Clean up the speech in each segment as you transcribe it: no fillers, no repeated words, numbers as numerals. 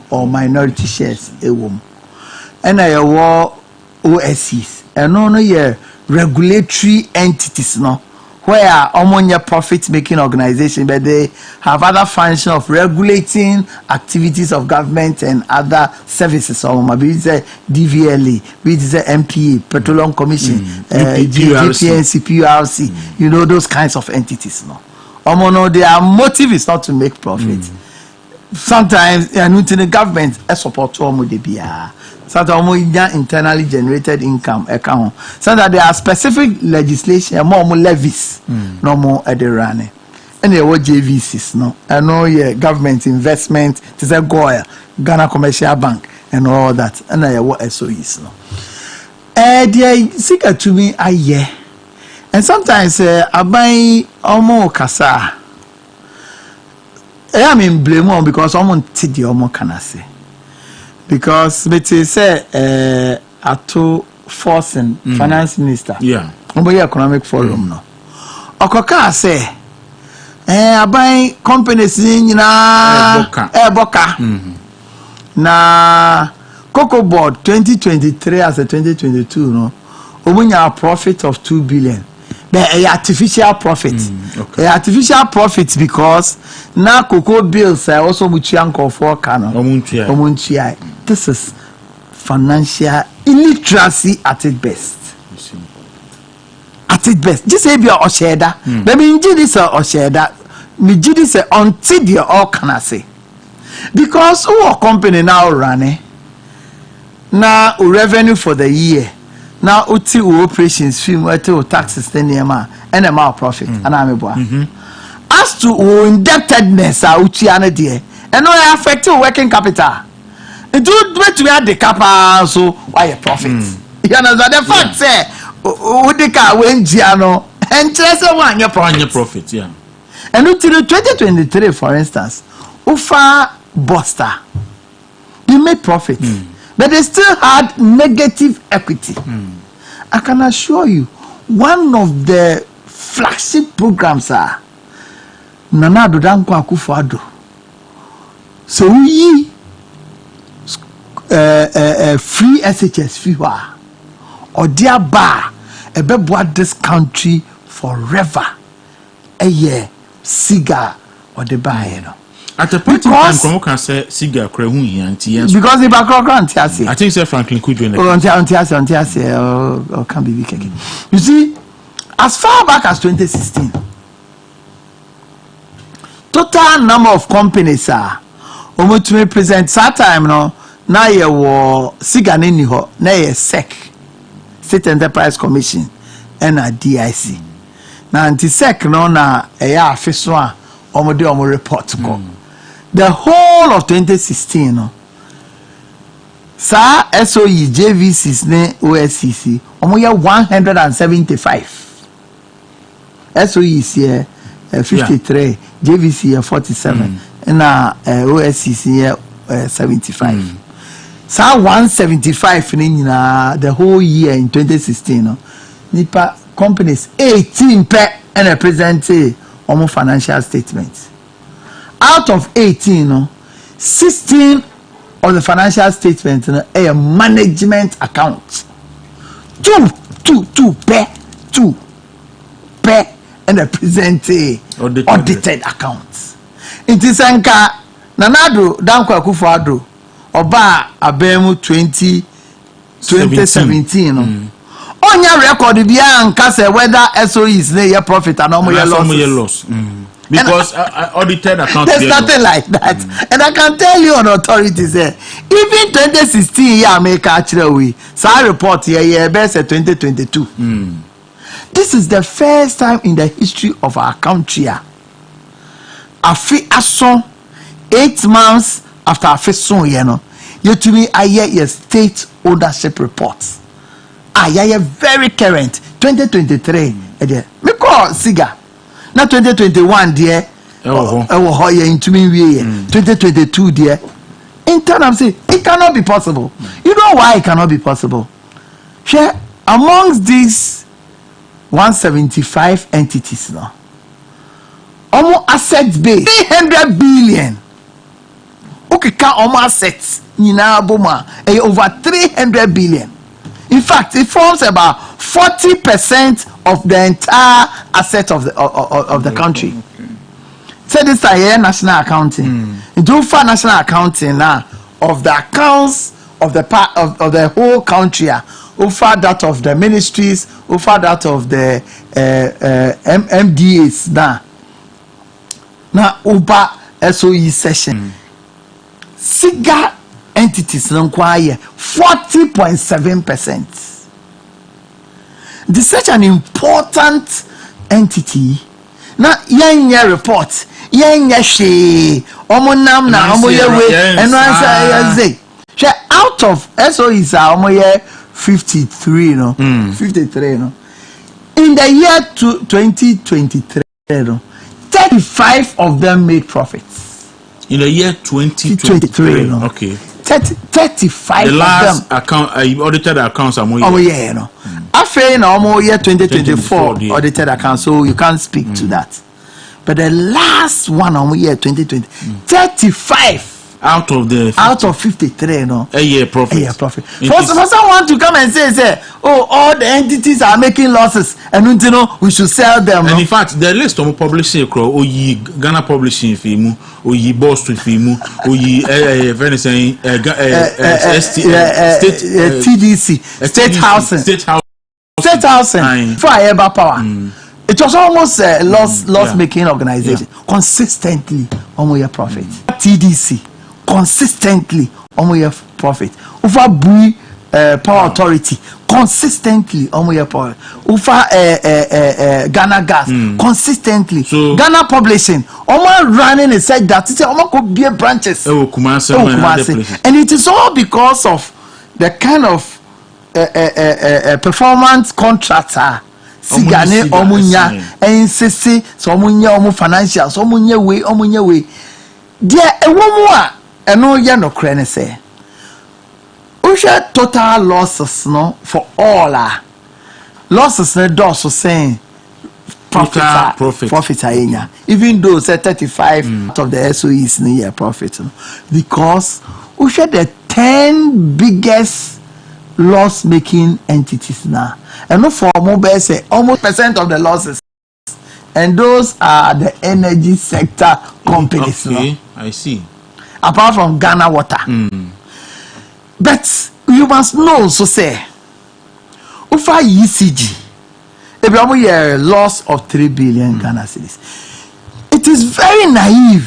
or minority shares ewom. And I war OSCs and no regulatory entities no where ammonia profit making organization, but they have other functions of regulating activities of government and other services. So maybe it's a DVLE, which is a MPA, Petroleum Commission, GPNC, PRC, you know, those kinds of entities. No, their motive is not to make profit. Sometimes the government support the sometimes internally generated income account. So that there are specific legislation, more levies, no more at the running. And there were JVCs, no, and no government investment, it is a Goya, Ghana Commercial Bank, and all that. And I what SOEs, no. They seek to me a year. And sometimes I buy almost kasa. I am in blame on because someone did the almost can I say. Because it say ato forcing finance minister. Yeah. Ombo economic forum no. Okoka say I buy companies in boka. Na Cocoa Board 2023 as a 2022 no. Omunya profit of 2 billion. But artificial profit. Artificial profit because now cocoa bills are also muchianko for cano. Omunchia. This is financial illiteracy at its best. At its best. Just say be a sheda. Maybe in this or sheda. Me this until you all can I say. Because our company now running now revenue for the year. Now uti operations film uti taxes then and amount profit and I'm as to indebtedness uti ane and no affect working capital. It do to be at the capital so why a profit. You understand the fact say udika when giano and just one your profit yeah. And until 2023 for instance ufa buster they made profit. But they still had negative equity. I can assure you, one of the flagship programs are Nanado dan Kwaku Fado. So we free SHS FIWA or dear bar a beboa this country forever. A year cigar or the bar, you know. At a point in time, Kwaku can say cigar crehun and TS. Because the background, I think Sir Franklin could join. Or can be weak again. You see, as far back as 2016, total number of companies are almost to present that time no. Now you were cigar in ho, now you SEC, State Enterprise Commission, and a DIC. Now anti SEC no na a office one omo report go. The whole of 2016, no. Sa SOE, JVCs, ne OSCC, omoya 175. SOE is here 53, JVC here 47, and OSCC here 75. Sa 175 the whole year in 2016, no. Nipa companies 18 per and represent almost financial statements. Out of 18, no, 16 of the financial statements a management account. Two per and represent audited accounts. It is anka Nanado dan Kwaku Fado oba abemu 2017 no. Onya record bia anka say whether SOEs na your profit and no loss. Because audited account there's nothing like that. And I can tell you on authorities even 2016 year make actually we so report here best 2022. This is the first time in the history of our country. Afi ason 8 months after afi son you know you to me I hear your state ownership reports. I hear very current 2023 me call cigar. Now 2021 dear into me 2022 dear in turn I'm saying it cannot be possible. You know why it cannot be possible? Share amongst these 175 entities now almost asset base 300 billion okeka omo assets nyina boma over 300 billion. In fact, it forms about 40% of the entire asset of the country. So this is here national accounting. Do for national accounting now of the accounts of the part of the whole country. Over that of the ministries, over that of the MDAs now over SOE session. Siga entities no kwaya 40.7%. This is such an important entity. Now yenye report yenye she omonam na omoye we eno answer out of SOEs omoye 53 no 53 no in the year 2023 no 35 of them made profits. In the year 2023 no? Okay. 35 the last of them. account audited accounts are more. Oh yeah, no. After no year 2024 audited accounts, so you can't speak to that. But the last one year 2020, 35 out of 53, no. A year profit. A year profit. For someone to come and say, oh, all the entities are making losses, and you know we should sell them. And in fact, the list of publishing across Ghana publishing film, Boston film, TDC, State Housing, Fire Power. It was almost a loss-making organization. Consistently, almost profit. TDC, consistently, almost profit. Over Bui Power Authority, consistently, almost profit. Over Ghana Gas, consistently. So, Ghana Publishing, almost running a site that it's almost could be branches. And it is all because of the kind of performance contractor. Sigane omunya ensisi so omunya omu financial so omunya we dia ewomu a eno ye no kre ne se usha total losses no for all losses ne do so saying profit ayenya even though say 35 out of the SOEs ne year profit no, because usha the 10 biggest loss making entities now, and no for mobile say almost % of the losses, and those are the energy sector companies. Okay, no? I see. Apart from Ghana Water, but you must know so say, ufa ECG, if you have a loss of 3 billion Ghana cedis, it is very naive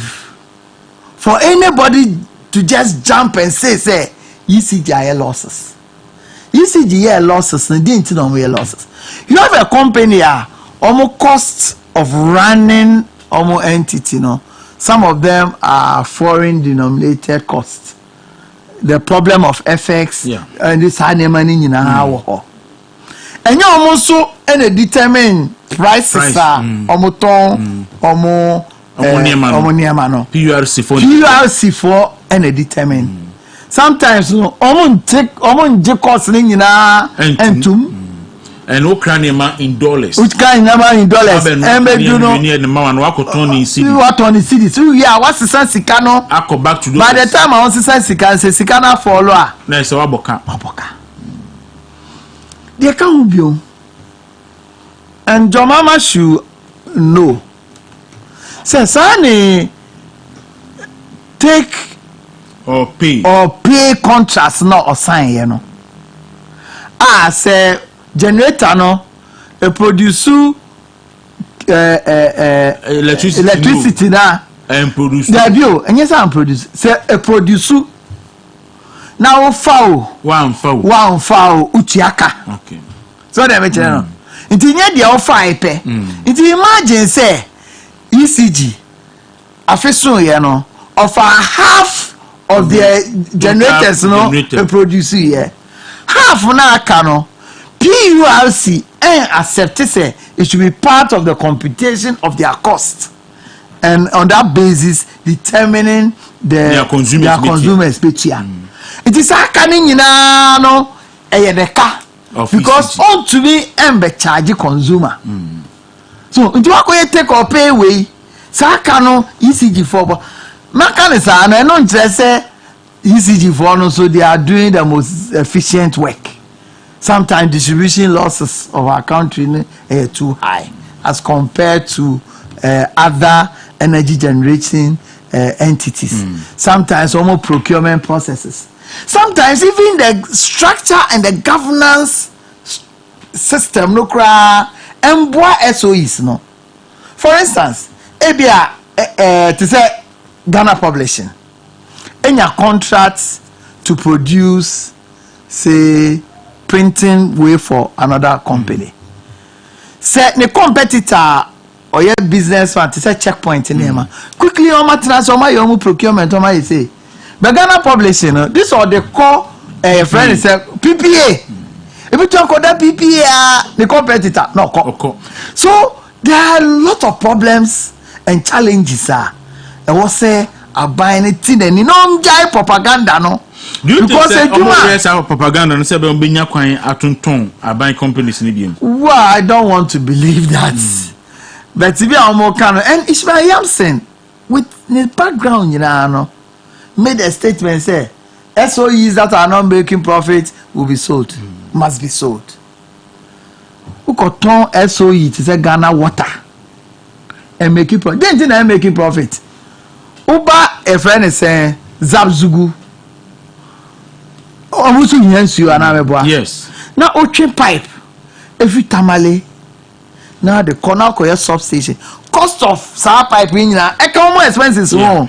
for anybody to just jump and say ECG are losses. ECG losses, and didn't know losses. You have a company, almost cost of running almost entity, some of them are foreign denominated costs. The problem of FX and this money in our and you almost so and determine prices are almost PURC for and determine. Sometimes no take cost and Ukraine in dollars. Which kind in dollars? And you know what on cities. So yeah, what's the sense Sikano? I go back to by the time I want to say Sikana follow. Nice Waboka. They can't be. And your mama should know. Say, Sonny, take or pay contracts not or sign, you know. Say generator no a produce electricity na and produce the bio and yes I'm produce say a produce now one foul uchiaka. Okay, so they make no nti nye dia offer ipe nti imagine say ECG afeso ye no offer half of the generators no produce here half na aka no PURC accept say it should be part of the computation of their cost and on that basis determining their consumers betia. It is aka ni nyina no eyedeka because on to be embe charge consumer. So nti wakoye take or pay way saka no ECG for Mechanism and I don't say ECG for no, so they are doing the most efficient work. Sometimes distribution losses of our country are too high as compared to other energy generating entities. Sometimes almost procurement processes. Sometimes even the structure and the governance system no cry and SOEs no. For instance, ebia to say Ghana Publishing any contracts to produce say printing way for another company. Say the competitor or your business man to say checkpoint in there quickly on my transfer my procurement on my say but Ghana Publishing this or the call friend is PPA. If you talk about that PPA the competitor no so there are a lot of problems and challenges I was say buying it in and no propaganda no. Do you think that propaganda and say be kwan atonton aban companies ni biem? Well, I don't want to believe that. But if you are more kind and Ishmael Yamson with the background, you know, made a statement say SOEs that are not making profit will be sold, must be sold. Who could turn SOE to say Ghana Water and making profit? Then they're making profit. Uba a friend is saying Zabzugu. Yes. Now ocean pipe every tamale. Now the corner koya substation. Cost of sour pipe in na more expenses more.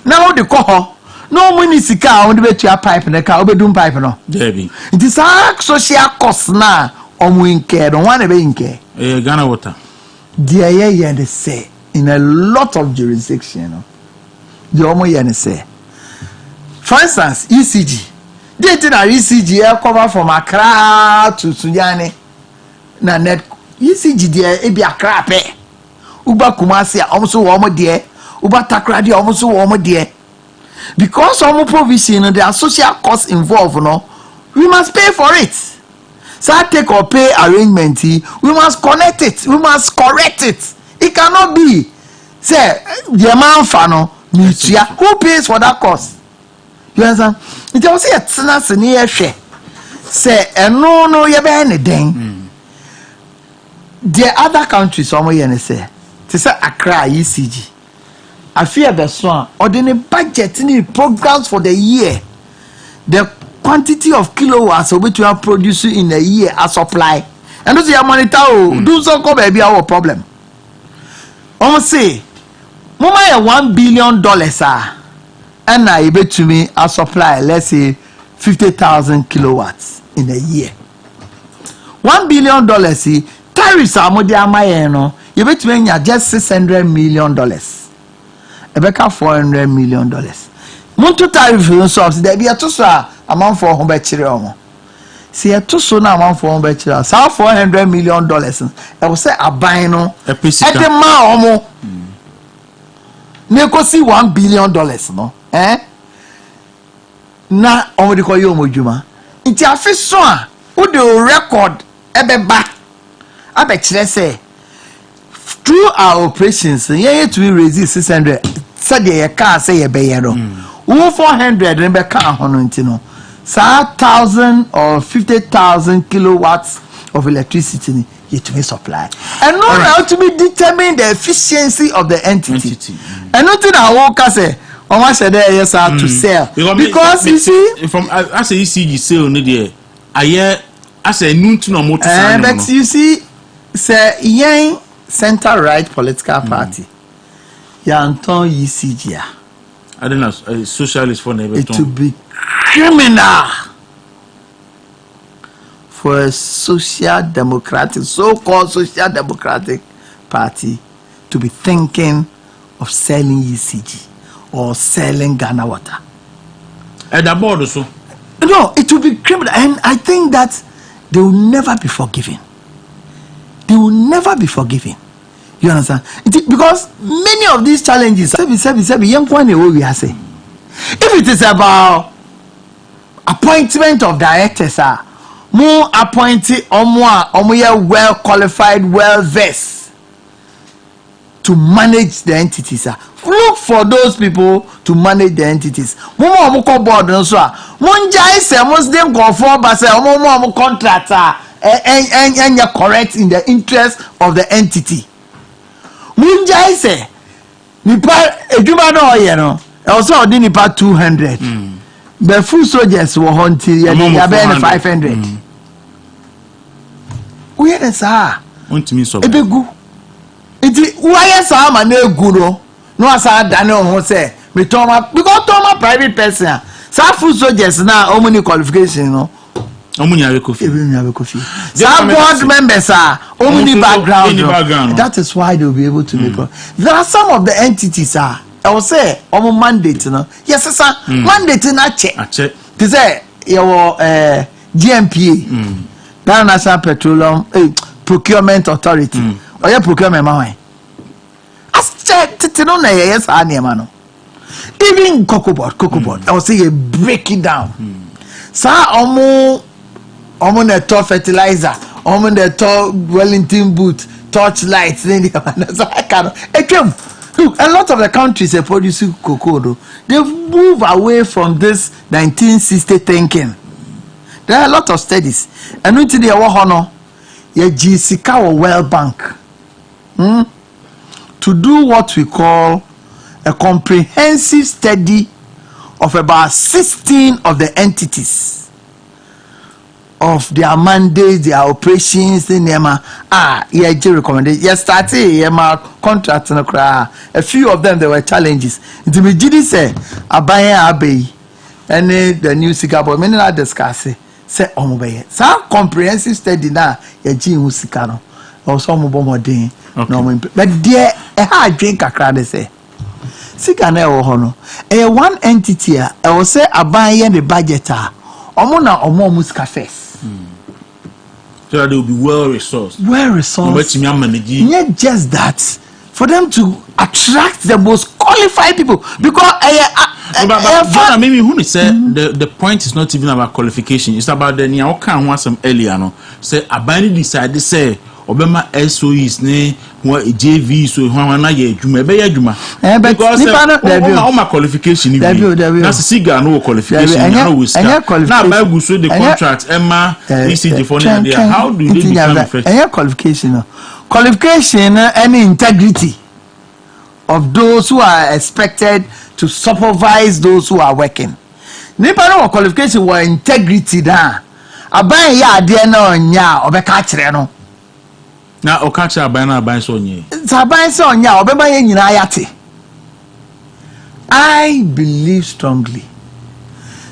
Now the call no money sika on the bet your pipe in the car obedum pipe no. Debbie. It is a social cost now in care don't want to be in care. Ghana Water. Dear yeah they say in a lot of jurisdiction the omo yeah say. For instance, ECG. They did our ECG air cover from Accra to Sunyani. Na net ECG there e be Accra pe. Uba Kumasi almost warm there. Uba Takradi almost warm there. Because some provision there are social costs involved, no. We must pay for it. So I take or pay arrangement. We must connect it. We must correct it. It cannot be. Say the amount fano. Who pays for that cost? You understand? It was a tennis near share. Say, and no, you be anything. The other countries, somewhere, say, to say Accra ECG. I fear the swan, or the budget in the programs for the year. The quantity of kilowatts which we are producing in a year as supply. And those are monitor, do so come be our problem. On say, Mama, $1 billion. And I bet to me a supply, let's say 50,000 kilowatts in a year. $1 billion, tariffs are more than my no. You bet me just $600 million. Ebeka $400 million. Muntu tariff so there be a tosa amount for $100 see a toso na amount for $100. So $400 million. I will say a buy no. A piece at the ma Neko see $1 billion no. Na omodi ko yo mojuma nti afi so a wo de record ebeba abekire say through our operations ye to raise 600 said ye car say ye be ye no wo 400 ne be ka ho no nti no sa 1,000 or 50,000 kilowatts of electricity ye to be supply and no how to be determine the efficiency of the entity. And nothing I walk say I said yes to sell because you see from as a ECG sale no there aye as a new to no motor but you see say yen center right political party yanton ECG I don't know a socialist for never it to be criminal for a social democratic so-called social democratic party to be thinking of selling ECG or selling Ghana Water. And the board also. No, it will be criminal, and I think that they will never be forgiven. They will never be forgiven. You understand? Because many of these challenges, if it is about appointment of directors, more appointed or more well qualified, well versed to manage the entities. look for those people to manage the entities. Mo board nso a monjai say Muslim go for ba say mo contractor and correct in the interest of the entity. Monjai say nipa eduma no ye no e also odi nipa 200 the full soldiers were hunting ya be 500 we dey sa ontimi so ebegu iti why sa ma na egu no asa dane ho say me toma because toma private person sa full soldiers na omuni qualification no omuni ave kofi sa board members are omuni background that is why they will be able to make there are some of the entities I will say omo mandate no yes sir mandate na check they say your GMPA Ghana National Petroleum Procurement Authority or your procurement man as check no na yes anema no even cocoa board I will say you break it down sir omo na top fertilizer omo na top Wellington boot torchlight then so I can look, a lot of the countries are producing cocoa. They've moved away from this 1960 thinking. There are a lot of studies. And we today honor your GCK or World Bank to do what we call a comprehensive study of about 16 of the entities of their mandates, their operations, the NEMA. Recommended. Yes, started contracts and a few of them there were challenges. The Mijidi say Abaya Abbey and the new Sika boy. Many not discuss it. Say Omobay. Some comprehensive study now. Ye G Musikano or some Bomodin. No, but dear, a hard drink a crowd say. Sika ne hono. A one entity. I will say Abaya the budgeter. Omona Omo Musika first. So that they will be well resourced. Not just that. For them to attract the most qualified people. Because maybe who say the point is not even about qualification. It's about the Nyaoka want some earlier. No? Say Abani decided say Obama SOEs ne JV so na ye adwuma be adwuma because all my qualification na siga no qualification na we start na by go so the contract emma ECG for there how do they become effective qualification and integrity of those who are expected to supervise those who are working nipa no qualification or integrity da aban ya ade na onya obeka kire no na okacha aban so onye aban so onya obeba ye nyina yate. I believe strongly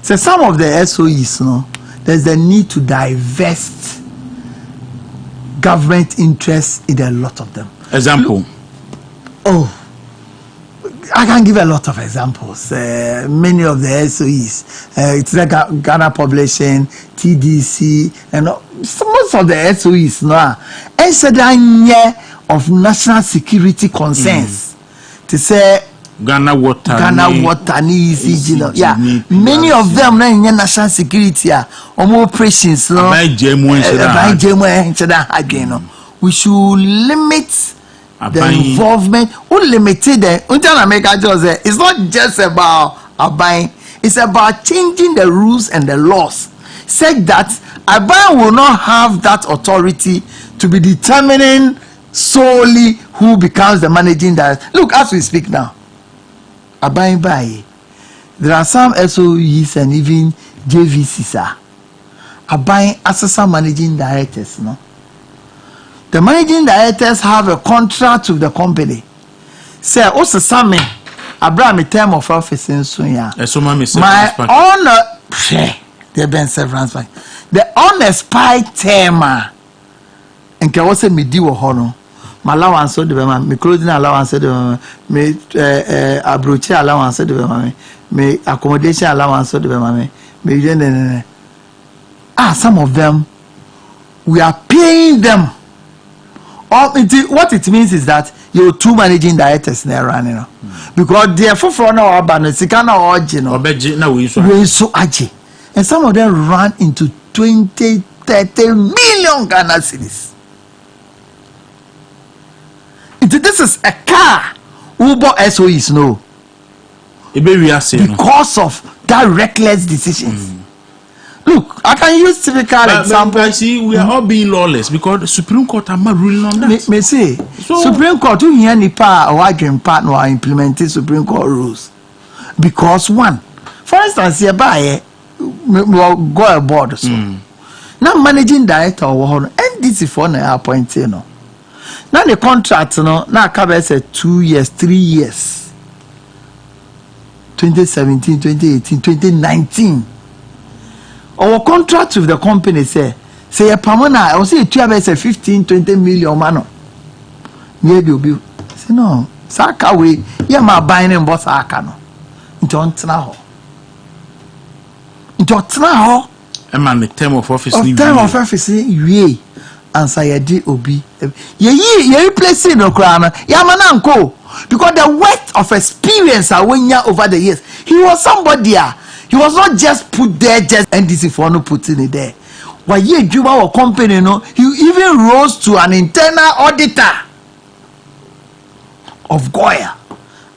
so some of the SOEs no there's a need to divest government interests in a lot of them. Example. I can give a lot of examples. Many of the SOEs, it's like Ghana Publishing, TDC, and most of the SOEs now. Of national security concerns to say Ghana Water, ECG, yeah. Many of them na national security operations no. We should limit the involvement. Unlimited. It's not just about buying. It's about changing the rules and the laws, such that Aban will not have that authority to be determining solely who becomes the managing director. Look, as we speak now, Aban Baye, there are some SOEs and even JVCs are buying assistant managing directors. No, the managing directors have a contract with the company. Say, also some Abraham term of office in Sunya. My honor, they've been severance pack. The unexpired term, and can also me do honor. My allowance so the my clothing allowance so the me abroad allowance so the me accommodation allowance so the me some of them we are paying them. What it means is that you're two managing directors now running because they are for now we so aji and some of them run into 20-30 million Ghana cedis. This is a car Uber SOEs no. Because of that reckless decisions. Look, I can use typical example. But see, we are all being lawless because the Supreme Court are not ruling on that. Me say, so, Supreme Court, you hear any part or dream partner are implementing Supreme Court rules. Because one, for instance, you buy go aboard. So now managing director or NDC for na appointed no. Now the contract no now cover say 2 years, 3 years. 2017, 2018, 2019. Our contract with the company say a permanent, I will say 15, 20 million man. Maybe you'll be say no, Saka way, yeah, my buying and boss Akano. Don't know. Don't know. And the term of office, ye answer your DOB. Ye replacing no crown, Yamananko. Because the weight of experience I went over the years, he was somebody. He was not just put there just NDC for no putting it there. Why ye Juba or company no, he even rose to an internal auditor of Goya.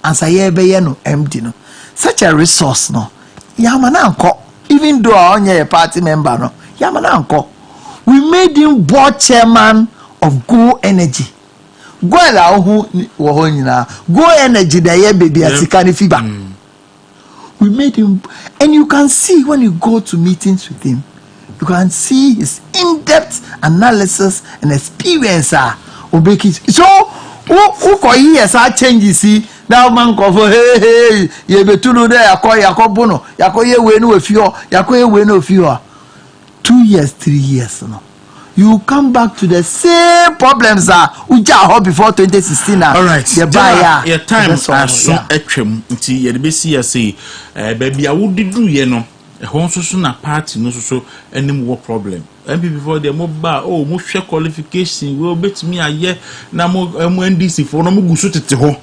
And say no empty no. Such a resource no. Yamananko. Even though I only a party member no. Yamananko. We made him board chairman of Go Energy. Go Energy the year baby at Sikani Fiba. We made him, and you can see when you go to meetings with him, you can see his in-depth analysis and experience. So, who years are changes? See, now man cover, hey, you be to know there, Yakobono, Yakoye wenu if you, Yakoye wenu if you are 2 years, 3 years, no. You come back to the same problems uja before 2016. All right. Your time as so etwem nti ye de be see say baby I would do ye no e ho so na party no so enim wo problem. And before the mobile mo hwe qualification we obetimi aye na mo NDC for no mo gusu tete ho.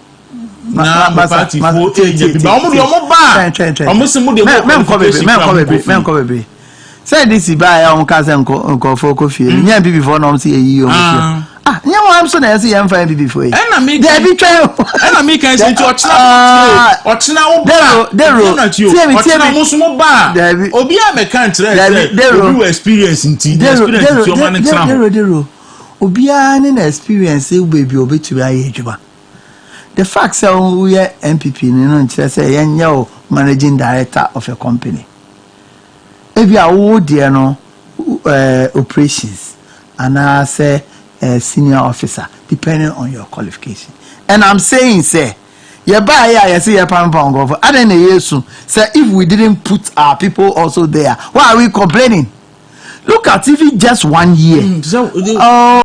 Na party for age ba mo de mo ba. O mo se mo de men ko bebe. Say this by on cousin for coffee. Yeah, before no see you. I'm so nice. I'm fine before. And I make there be try. And I make us into Ochina Obia me can't experience in Obia an experience baby obetu aye juba. The fact say we are MPP no say yenyo managing director of a company. If you are there no operations and I say senior officer depending on your qualification. And I'm saying say you buy here you see your pound go for other than years say if we didn't put our people also there, why are we complaining? Look at even just 1 year.